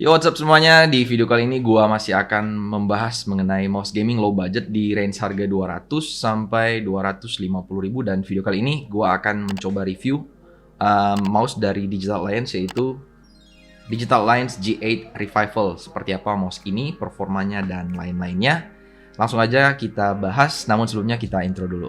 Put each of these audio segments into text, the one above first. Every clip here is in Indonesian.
Yo, what's up semuanya? Di video kali ini gua masih akan membahas mengenai mouse gaming low budget di range harga 200 sampai 250.000, dan video kali ini gua akan mencoba review mouse dari Digital Alliance, yaitu Digital Alliance G8 Revival. Seperti apa mouse ini, performanya dan lain-lainnya. Langsung aja kita bahas, namun sebelumnya kita intro dulu.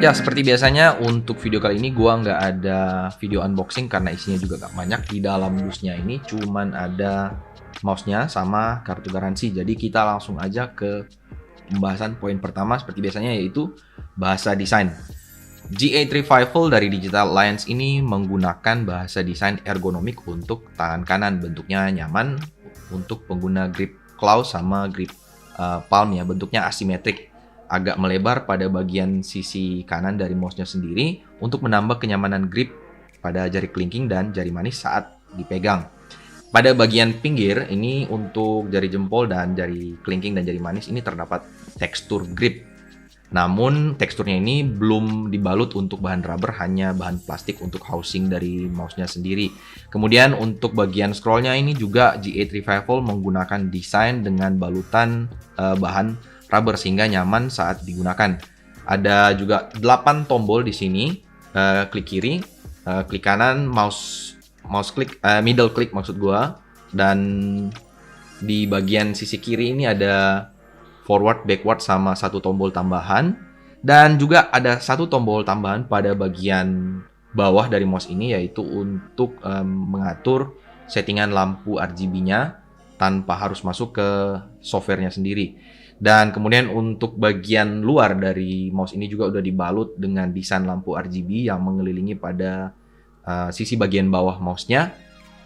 Ya, seperti biasanya untuk video kali ini gua nggak ada video unboxing karena isinya juga nggak banyak. Di dalam busnya ini cuman ada mouse-nya sama kartu garansi. Jadi kita langsung aja ke pembahasan poin pertama seperti biasanya, yaitu bahasa desain. G8 Revival dari Digital Alliance ini menggunakan bahasa desain ergonomik untuk tangan kanan. Bentuknya nyaman untuk pengguna grip claw sama grip palm ya. Bentuknya asimetrik, agak melebar pada bagian sisi kanan dari mouse-nya sendiri untuk menambah kenyamanan grip pada jari kelingking dan jari manis saat dipegang. Pada bagian pinggir ini untuk jari jempol dan jari kelingking dan jari manis ini terdapat tekstur grip. Namun teksturnya ini belum dibalut untuk bahan rubber, hanya bahan plastik untuk housing dari mouse-nya sendiri. Kemudian untuk bagian scroll-nya ini juga G8 Revival menggunakan desain dengan balutan bahan rubber sehingga nyaman saat digunakan. Ada juga 8 tombol di sini. Klik kiri, klik kanan, mouse klik, middle click maksud gua. Dan di bagian sisi kiri ini ada forward, backward sama satu tombol tambahan. Dan juga ada satu tombol tambahan pada bagian bawah dari mouse ini, yaitu untuk mengatur settingan lampu RGB-nya tanpa harus masuk ke software-nya sendiri. Dan kemudian untuk bagian luar dari mouse ini juga udah dibalut dengan desain lampu RGB yang mengelilingi pada sisi bagian bawah mouse-nya.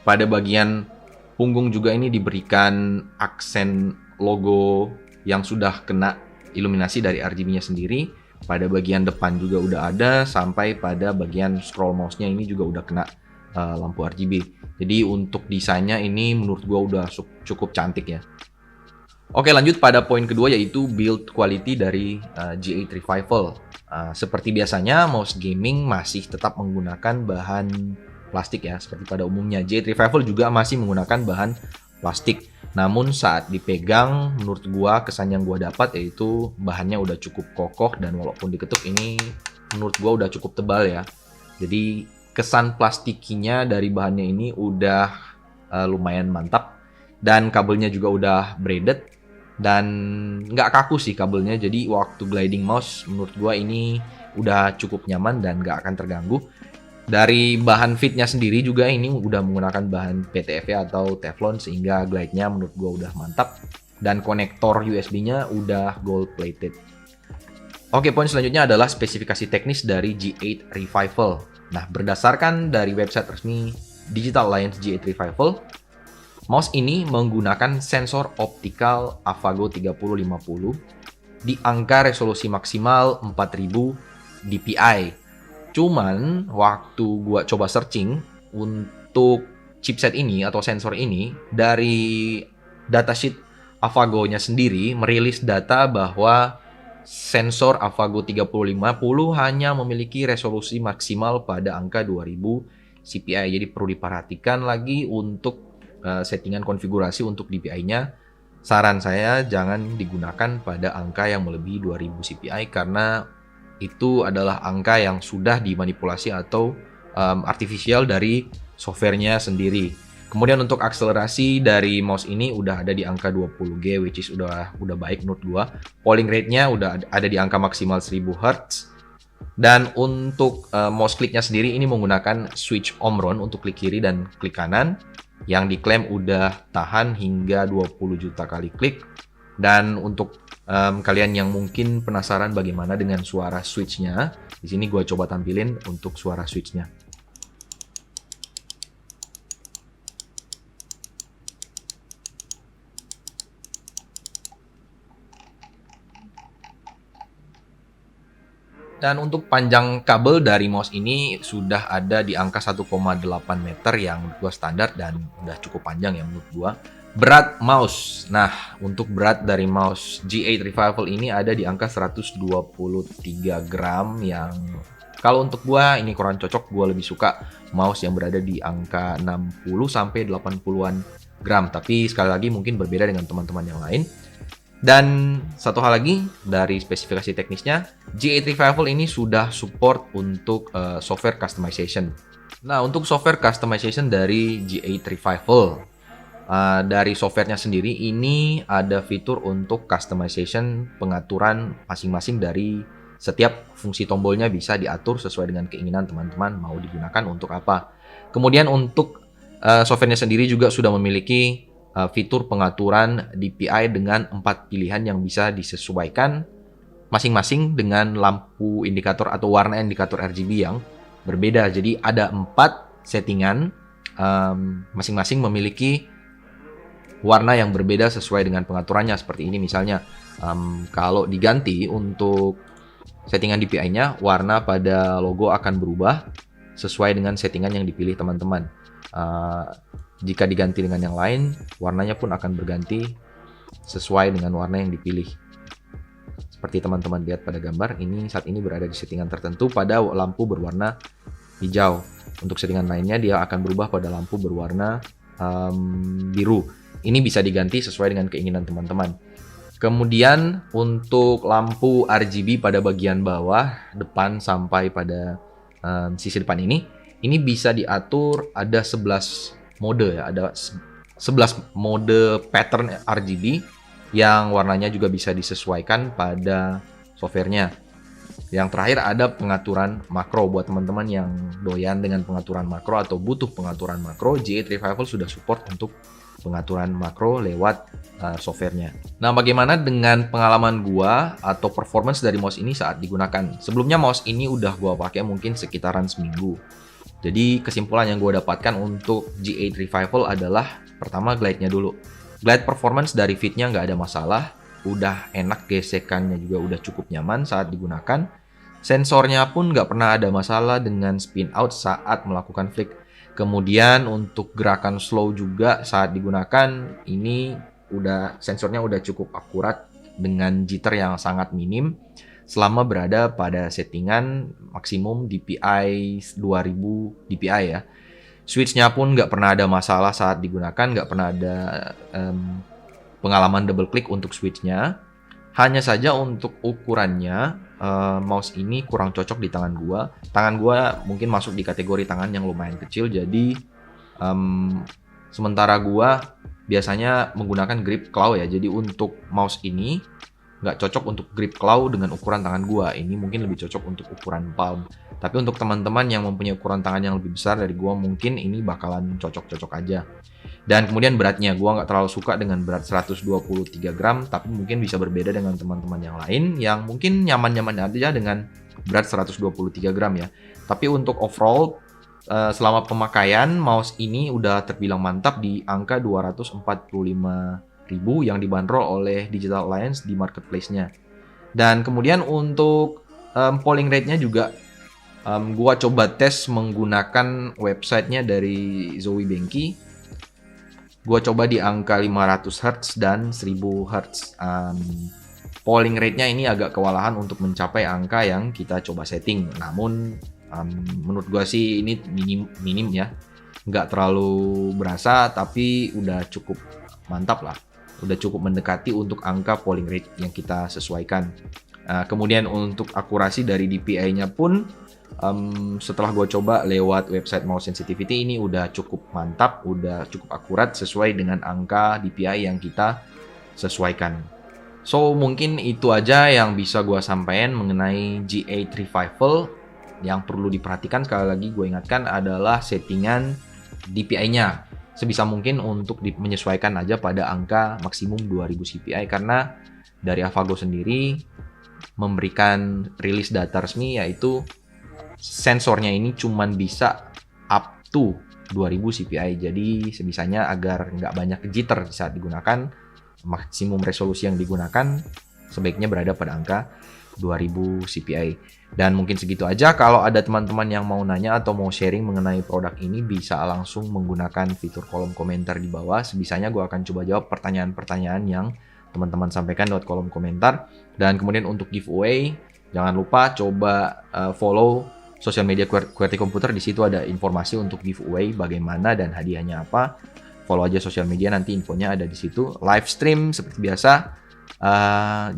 Pada bagian punggung juga ini diberikan aksen logo yang sudah kena iluminasi dari RGB-nya sendiri. Pada bagian depan juga udah ada, sampai pada bagian scroll mouse-nya ini juga udah kena lampu RGB. Jadi untuk desainnya ini menurut gua udah cukup cantik ya. Oke, lanjut pada poin kedua, yaitu build quality dari G8 Revival. Seperti biasanya, mouse gaming masih tetap menggunakan bahan plastik ya, seperti pada umumnya. G8 Revival juga masih menggunakan bahan plastik. Namun saat dipegang, menurut gua kesan yang gua dapat yaitu bahannya udah cukup kokoh, dan walaupun diketuk ini menurut gua udah cukup tebal ya. Jadi kesan plastikinya dari bahannya ini udah lumayan mantap, dan kabelnya juga udah braided. Dan nggak kaku sih kabelnya, jadi waktu gliding mouse menurut gua ini udah cukup nyaman dan nggak akan terganggu. Dari bahan fitnya sendiri juga ini udah menggunakan bahan PTFE atau Teflon, sehingga glide-nya menurut gua udah mantap. Dan konektor USB-nya udah gold plated. Oke, poin selanjutnya adalah spesifikasi teknis dari G8 Revival. Nah, berdasarkan dari website resmi Digital Alliance G8 Revival, mouse ini menggunakan sensor optikal AVGO 3050 di angka resolusi maksimal 4000 dpi. Cuman waktu gua coba searching untuk chipset ini atau sensor ini, dari datasheet AVGO-nya sendiri merilis data bahwa sensor AVGO 3050 hanya memiliki resolusi maksimal pada angka 2000 CPI. Jadi perlu diperhatikan lagi untuk settingan konfigurasi untuk DPI-nya. Saran saya jangan digunakan pada angka yang melebihi 2000 CPI, karena itu adalah angka yang sudah dimanipulasi atau artificial dari softwarenya sendiri. Kemudian untuk akselerasi dari mouse ini udah ada di angka 20G, which is udah baik menurut gua. Polling rate-nya udah ada di angka maksimal 1000 Hz. Dan untuk mouse click-nya sendiri ini menggunakan switch Omron untuk klik kiri dan klik kanan, yang diklaim udah tahan hingga 20 juta kali klik. Dan untuk kalian yang mungkin penasaran bagaimana dengan suara switch-nya, di sini gue coba tampilin untuk suara switch-nya. Dan untuk panjang kabel dari mouse ini sudah ada di angka 1,8 meter yang menurut gua standar dan udah cukup panjang ya menurut gua. Berat mouse. Nah, untuk berat dari mouse G8 Revival ini ada di angka 123 gram yang kalau untuk gua ini kurang cocok. Gua lebih suka mouse yang berada di angka 60 sampai 80-an gram. Tapi sekali lagi mungkin berbeda dengan teman-teman yang lain. Dan satu hal lagi dari spesifikasi teknisnya, G8 Revival ini sudah support untuk software customization. Nah, untuk software customization dari G8 Revival, dari softwarenya sendiri ini ada fitur untuk customization, pengaturan masing-masing dari setiap fungsi tombolnya bisa diatur sesuai dengan keinginan teman-teman mau digunakan untuk apa. Kemudian untuk softwarenya sendiri juga sudah memiliki fitur pengaturan DPI dengan 4 pilihan yang bisa disesuaikan masing-masing dengan lampu indikator atau warna indikator RGB yang berbeda. Jadi ada 4 settingan, masing-masing memiliki warna yang berbeda sesuai dengan pengaturannya. Seperti ini misalnya, kalau diganti untuk settingan DPI-nya, warna pada logo akan berubah sesuai dengan settingan yang dipilih teman-teman. Jika diganti dengan yang lain, warnanya pun akan berganti sesuai dengan warna yang dipilih. Seperti teman-teman lihat pada gambar, ini saat ini berada di settingan tertentu pada lampu berwarna hijau. Untuk settingan lainnya, dia akan berubah pada lampu berwarna biru. Ini bisa diganti sesuai dengan keinginan teman-teman. Kemudian untuk lampu RGB pada bagian bawah, depan sampai pada sisi depan ini bisa diatur ada 11 mode ya, ada 11 mode pattern RGB yang warnanya juga bisa disesuaikan pada softwarenya. Yang terakhir ada pengaturan makro. Buat teman-teman yang doyan dengan pengaturan makro atau butuh pengaturan makro, G8 Revival sudah support untuk pengaturan makro lewat softwarenya. Nah, bagaimana dengan pengalaman gua atau performance dari mouse ini saat digunakan? Sebelumnya mouse ini udah gua pakai mungkin sekitaran seminggu. Jadi kesimpulan yang gua dapatkan untuk G8 Revival adalah pertama glide-nya dulu. Glide performance dari fitnya nggak ada masalah, udah enak, gesekannya juga udah cukup nyaman saat digunakan. Sensornya pun nggak pernah ada masalah dengan spin out saat melakukan flick. Kemudian untuk gerakan slow juga saat digunakan, ini sensornya udah cukup akurat dengan jitter yang sangat minim selama berada pada settingan maksimum DPI 2000 DPI ya. Switch-nya pun nggak pernah ada masalah saat digunakan, nggak pernah ada pengalaman double click untuk switch-nya. Hanya saja untuk ukurannya, mouse ini kurang cocok di tangan gua. Tangan gua mungkin masuk di kategori tangan yang lumayan kecil, jadi sementara gua biasanya menggunakan grip claw ya. Jadi untuk mouse ini nggak cocok untuk grip claw dengan ukuran tangan gua. Ini mungkin lebih cocok untuk ukuran palm. Tapi untuk teman-teman yang mempunyai ukuran tangan yang lebih besar dari gua, mungkin ini bakalan cocok-cocok aja. Dan kemudian beratnya, gua nggak terlalu suka dengan berat 123 gram, tapi mungkin bisa berbeda dengan teman-teman yang lain yang mungkin nyaman-nyaman aja dengan berat 123 gram ya. Tapi untuk overall, selama pemakaian, mouse ini udah terbilang mantap di angka 245.000 yang dibanderol oleh Digital Alliance di marketplace-nya. Dan kemudian untuk polling rate-nya juga, gua coba tes menggunakan websitenya dari Zowie Bengki. Gua coba di angka 500 Hz dan 1000 Hz. Polling rate-nya ini agak kewalahan untuk mencapai angka yang kita coba setting. Namun menurut gua sih ini minim ya. Nggak terlalu berasa, tapi udah cukup mantap lah. Udah cukup mendekati untuk angka polling rate yang kita sesuaikan. Kemudian untuk akurasi dari DPI-nya pun, setelah gue coba lewat website Mouse Sensitivity, ini udah cukup mantap, udah cukup akurat sesuai dengan angka DPI yang kita sesuaikan. So mungkin itu aja yang bisa gue sampaikan mengenai G8 Revival. Yang perlu diperhatikan sekali lagi gue ingatkan adalah settingan DPI-nya. Sebisa mungkin untuk menyesuaikan aja pada angka maksimum 2000 CPI, karena dari Avago sendiri memberikan rilis data resmi yaitu sensornya ini cuman bisa up to 2000 CPI. Jadi sebisanya agar nggak banyak jitter saat digunakan, maksimum resolusi yang digunakan sebaiknya berada pada angka 2000 CPI. Dan mungkin segitu aja. Kalau ada teman-teman yang mau nanya atau mau sharing mengenai produk ini, bisa langsung menggunakan fitur kolom komentar di bawah. Sebisanya gue akan coba jawab pertanyaan-pertanyaan yang teman-teman sampaikan lewat kolom komentar. Dan kemudian untuk giveaway, jangan lupa coba follow sosial media QWERTY Komputer. Di situ ada informasi untuk giveaway bagaimana dan hadiahnya apa. Follow aja sosial media, nanti infonya ada di situ. Live stream seperti biasa.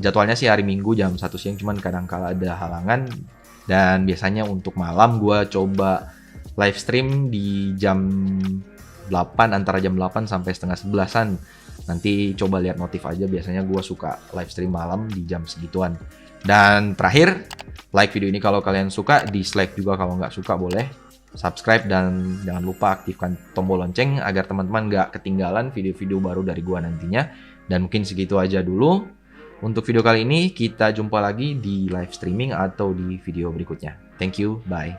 Jadwalnya sih hari Minggu jam 1 siang, cuman kadang-kala ada halangan. Dan biasanya untuk malam gue coba live stream di jam 8, antara jam 8 sampai setengah 11-an. Nanti coba lihat notif aja, biasanya gue suka live stream malam di jam segituan. Dan terakhir, like video ini kalau kalian suka, dislike juga kalau nggak suka boleh. Subscribe dan jangan lupa aktifkan tombol lonceng agar teman-teman nggak ketinggalan video-video baru dari gue nantinya. Dan mungkin segitu aja dulu untuk video kali ini. Kita jumpa lagi di live streaming atau di video berikutnya. Thank you, bye.